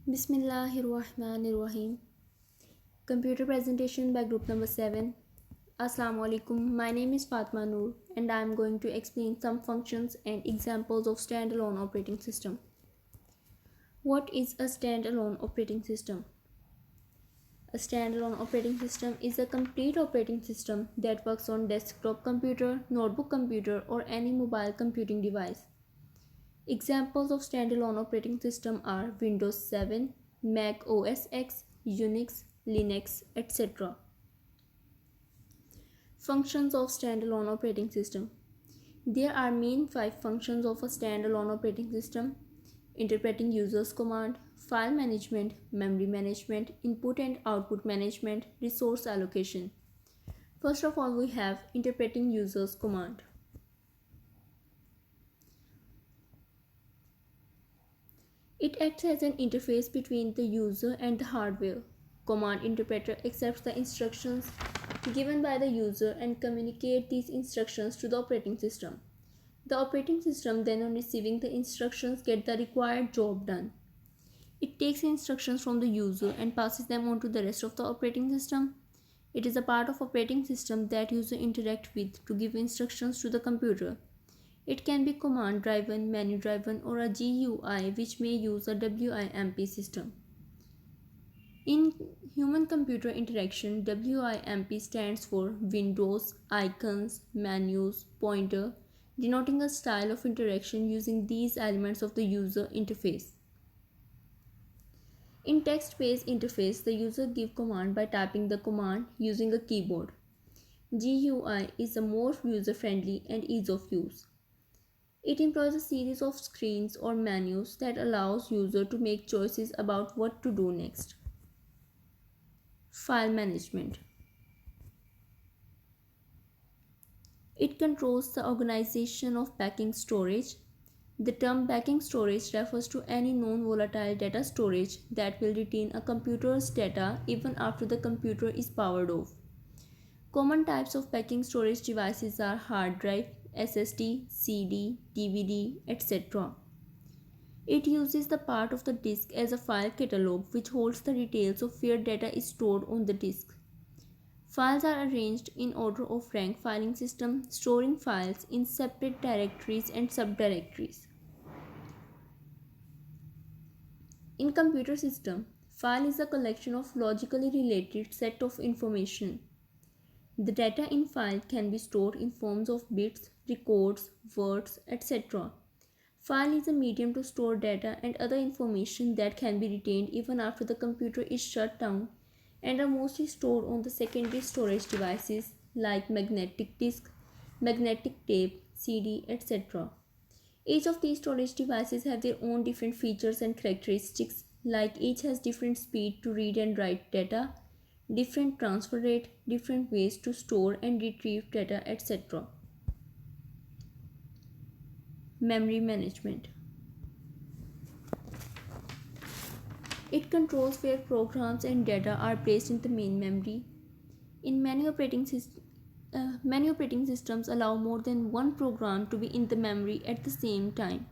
Bismillahirrahmanirrahim. Computer presentation by group number 7. Assalamu alaikum. My name is Fatma Noor and I am going to explain some functions and examples of standalone operating system. What is a standalone operating system? A standalone operating system is a complete operating system that works on desktop computer, notebook computer, or any mobile computing device. Examples of standalone operating system are Windows 7, Mac OS X, Unix, Linux, etc. Functions of standalone operating system. There are main 5 functions of a standalone operating system: interpreting users command, file management, memory management, input and output management, resource allocation. First of all, we have interpreting users command. It acts as an interface between the user and the hardware. Command interpreter accepts the instructions given by the user and communicates these instructions to the operating system. The operating system then, on receiving the instructions, gets the required job done. It takes instructions from the user and passes them on to the rest of the operating system. It is a part of operating system that user interact with to give instructions to the computer. It can be command driven, menu driven, or a GUI, which may use a WIMP system. In human computer interaction, WIMP stands for Windows, Icons, Menus, Pointer, denoting a style of interaction using these elements of the user interface. In text-based interface, the user gives command by typing the command using a keyboard. GUI is a more user-friendly and ease of use. It employs a series of screens or menus that allows user to make choices about what to do next. File management. It controls the organization of backing storage. The term backing storage refers to any non-volatile data storage that will retain a computer's data even after the computer is powered off. Common types of backing storage devices are hard drive, SSD, CD, DVD, etc. It uses the part of the disk as a file catalog which holds the details of where data is stored on the disk. Files are arranged in order of rank filing system, storing files in separate directories and subdirectories. In computer system, file is a collection of logically related set of information. The data in file can be stored in forms of bits, records, words, etc. File is a medium to store data and other information that can be retained even after the computer is shut down and are mostly stored on the secondary storage devices like magnetic disk, magnetic tape, CD, etc. Each of these storage devices have their own different features and characteristics, like each has different speed to read and write data, different transfer rate, different ways to store and retrieve data, etc. Memory management. It controls where programs and data are placed in the main memory. In many operating systems allow more than one program to be in the memory at the same time.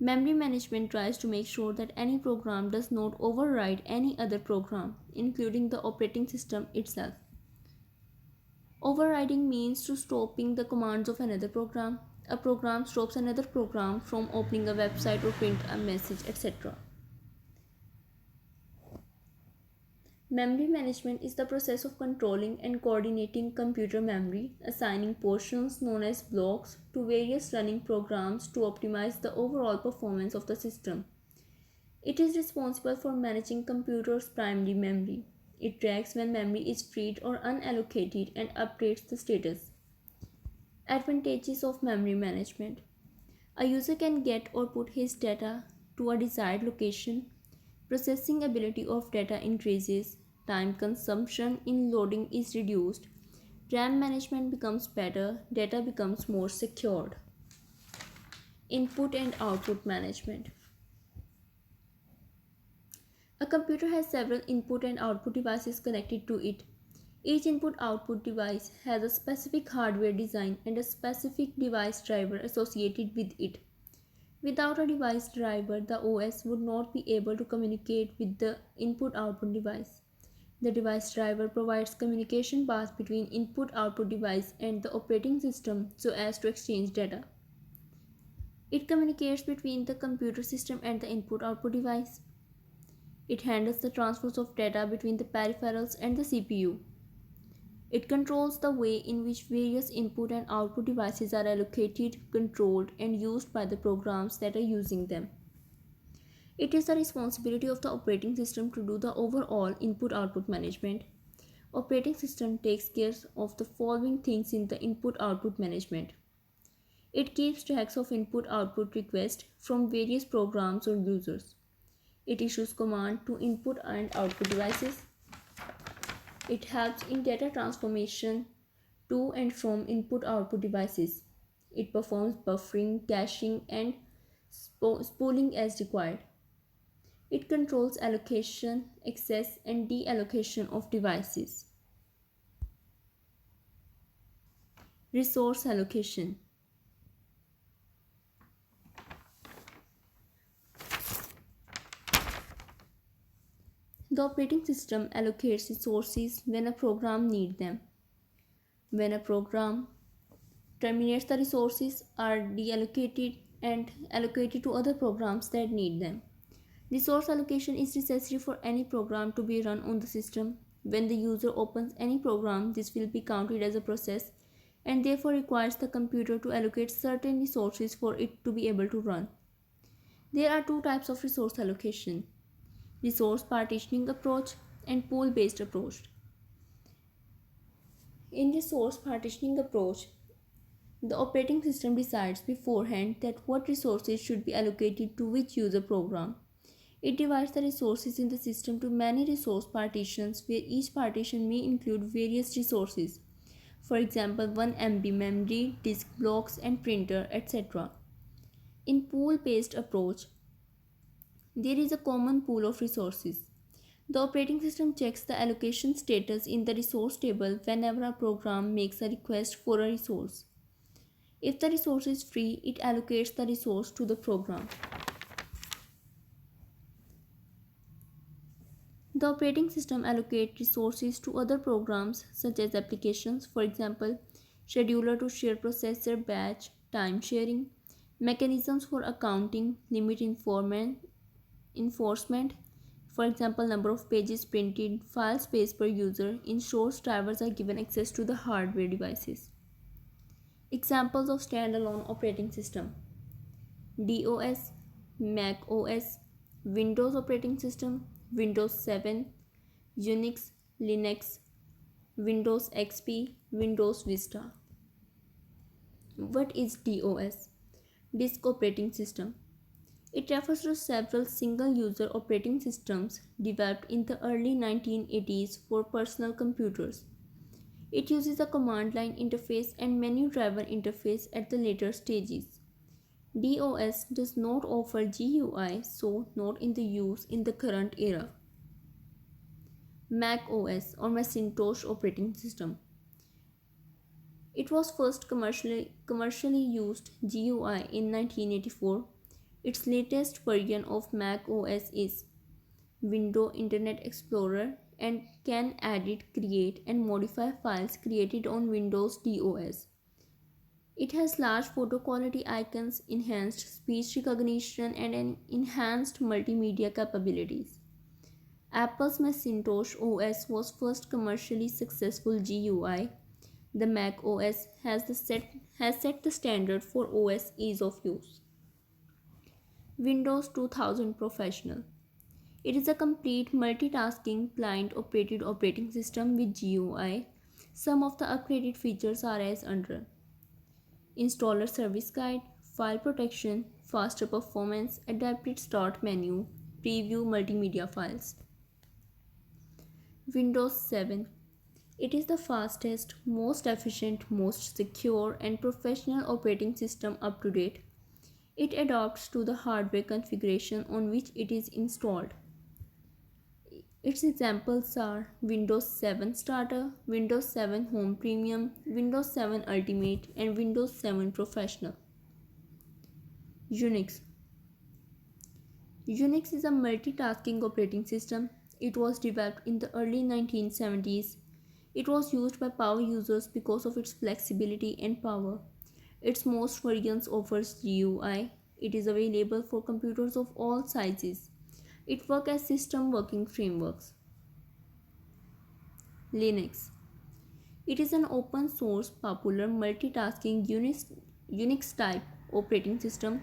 Memory management tries to make sure that any program does not override any other program, including the operating system itself. Overriding means to stopping the commands of another program. A program stops another program from opening a website or print a message, etc. Memory management is the process of controlling and coordinating computer memory, assigning portions known as blocks to various running programs to optimize the overall performance of the system. It is responsible for managing computer's primary memory. It tracks when memory is freed or unallocated and updates the status. Advantages of memory management. A user can get or put his data to a desired location. Processing ability of data increases. Time consumption in loading is reduced. RAM management becomes better. Data becomes more secured. Input and output management. A computer has several input and output devices connected to it. Each input-output device has a specific hardware design and a specific device driver associated with it. Without a device driver, the OS would not be able to communicate with the input output device. The device driver provides communication path between input output device and the operating system so as to exchange data. It communicates between the computer system and the input output device. It handles the transfers of data between the peripherals and the CPU. It controls the way in which various input and output devices are allocated, controlled, and used by the programs that are using them. It is the responsibility of the operating system to do the overall input-output management. Operating system takes care of the following things in the input-output management. It keeps tracks of input-output requests from various programs or users. It issues commands to input and output devices. It helps in data transformation to and from input-output devices. It performs buffering, caching, and spooling as required. It controls allocation, access, and deallocation of devices. Resource allocation. The operating system allocates resources when a program needs them. When a program terminates, the resources are deallocated and allocated to other programs that need them. Resource allocation is necessary for any program to be run on the system. When the user opens any program, this will be counted as a process and therefore requires the computer to allocate certain resources for it to be able to run. There are two types of resource allocation: resource partitioning approach and pool based approach. In resource partitioning approach, the operating system decides beforehand that what resources should be allocated to which user program. It divides the resources in the system to many resource partitions where each partition may include various resources. For example, 1 MB memory, disk blocks, and printer, etc. In pool-based approach, there is a common pool of resources. The operating system checks the allocation status in the resource table whenever a program makes a request for a resource. If the resource is free, it allocates the resource to the program. The operating system allocates resources to other programs such as applications, for example, scheduler to share processor, batch, time sharing, mechanisms for accounting, limit enforcement, for example, number of pages printed, file space per user, ensures drivers are given access to the hardware devices. Examples of standalone operating system: DOS, Mac OS, Windows operating system, Windows 7, Unix, Linux, Windows XP, Windows Vista. What is DOS? Disk Operating System. It refers to several single-user operating systems developed in the early 1980s for personal computers. It uses a command line interface and menu driver interface at the later stages. DOS does not offer GUI, so not in the use in the current era. Mac OS or Macintosh operating system. It was first commercially used GUI in 1984. Its latest version of Mac OS is Windows Internet Explorer and can edit, create, and modify files created on Windows DOS. It has large photo quality icons, enhanced speech recognition, and an enhanced multimedia capabilities. Apple's Macintosh OS was first commercially successful GUI. The Mac OS has set the standard for OS ease of use. Windows 2000 Professional. It is a complete multitasking client-operated operating system with GUI. Some of the upgraded features are as under: installer service guide, file protection, faster performance, adapted start menu, preview multimedia files. Windows 7. It is the fastest, most efficient, most secure, and professional operating system up to date. It adapts to the hardware configuration on which it is installed. Its examples are Windows 7 Starter, Windows 7 Home Premium, Windows 7 Ultimate, and Windows 7 Professional. Unix. Unix is a multitasking operating system. It was developed in the early 1970s. It was used by power users because of its flexibility and power. Its most versions offers GUI. It is available for computers of all sizes. It works as system working frameworks. Linux. It is an open source, popular, multitasking Unix type operating system.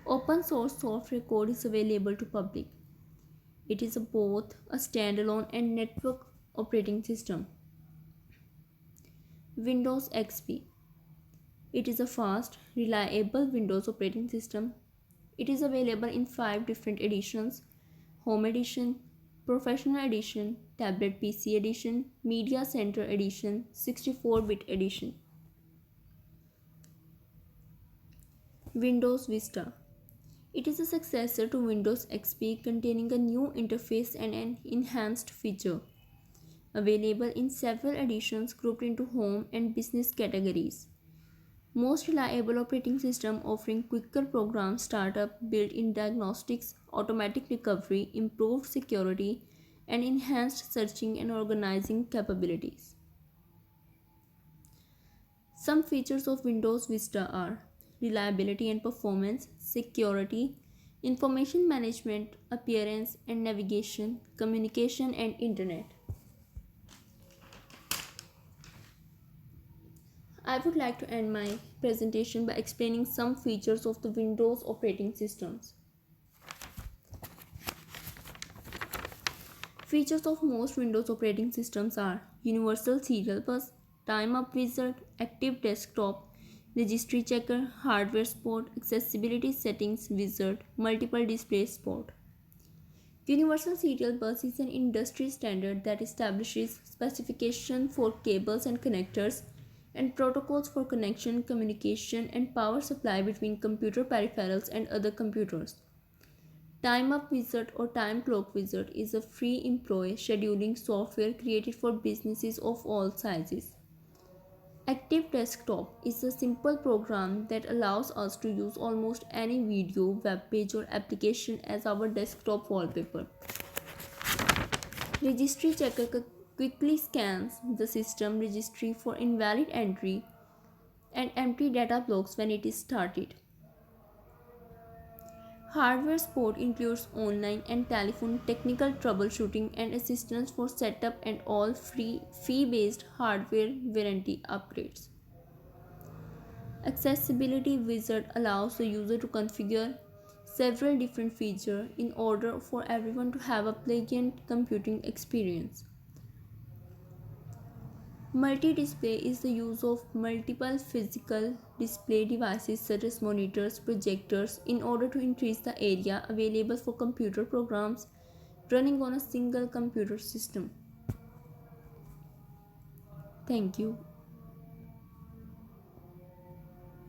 Open source software code is available to public. It is both a standalone and network operating system. Windows XP. It is a fast, reliable Windows operating system. It is available in 5 different editions: Home Edition, Professional Edition, Tablet PC Edition, Media Center Edition, 64-bit Edition. Windows Vista. It is a successor to Windows XP, containing a new interface and an enhanced feature. Available in several editions grouped into home and business categories. Most reliable operating system, offering quicker program startup, built-in diagnostics, automatic recovery, improved security, and enhanced searching and organizing capabilities. Some features of Windows Vista are reliability and performance, security, information management, appearance and navigation, communication and internet. I would like to end my presentation by explaining some features of the Windows operating systems. Features of most Windows operating systems are Universal Serial Bus, Time Up Wizard, Active Desktop, Registry Checker, Hardware Support, Accessibility Settings Wizard, Multiple Display Support. Universal Serial Bus is an industry standard that establishes specifications for cables and connectors and protocols for connection, communication, and power supply between computer peripherals and other computers. Time Up Wizard or Time Clock Wizard is a free employee scheduling software created for businesses of all sizes. Active Desktop is a simple program that allows us to use almost any video, web page, or application as our desktop wallpaper. Registry Checker quickly scans the system registry for invalid entry and empty data blocks when it is started. Hardware support includes online and telephone technical troubleshooting and assistance for setup and all free fee-based hardware warranty upgrades. Accessibility Wizard allows the user to configure several different features in order for everyone to have a pleasant computing experience. Multi-display is the use of multiple physical display devices such as monitors, projectors in order to increase the area available for computer programs running on a single computer system. Thank you.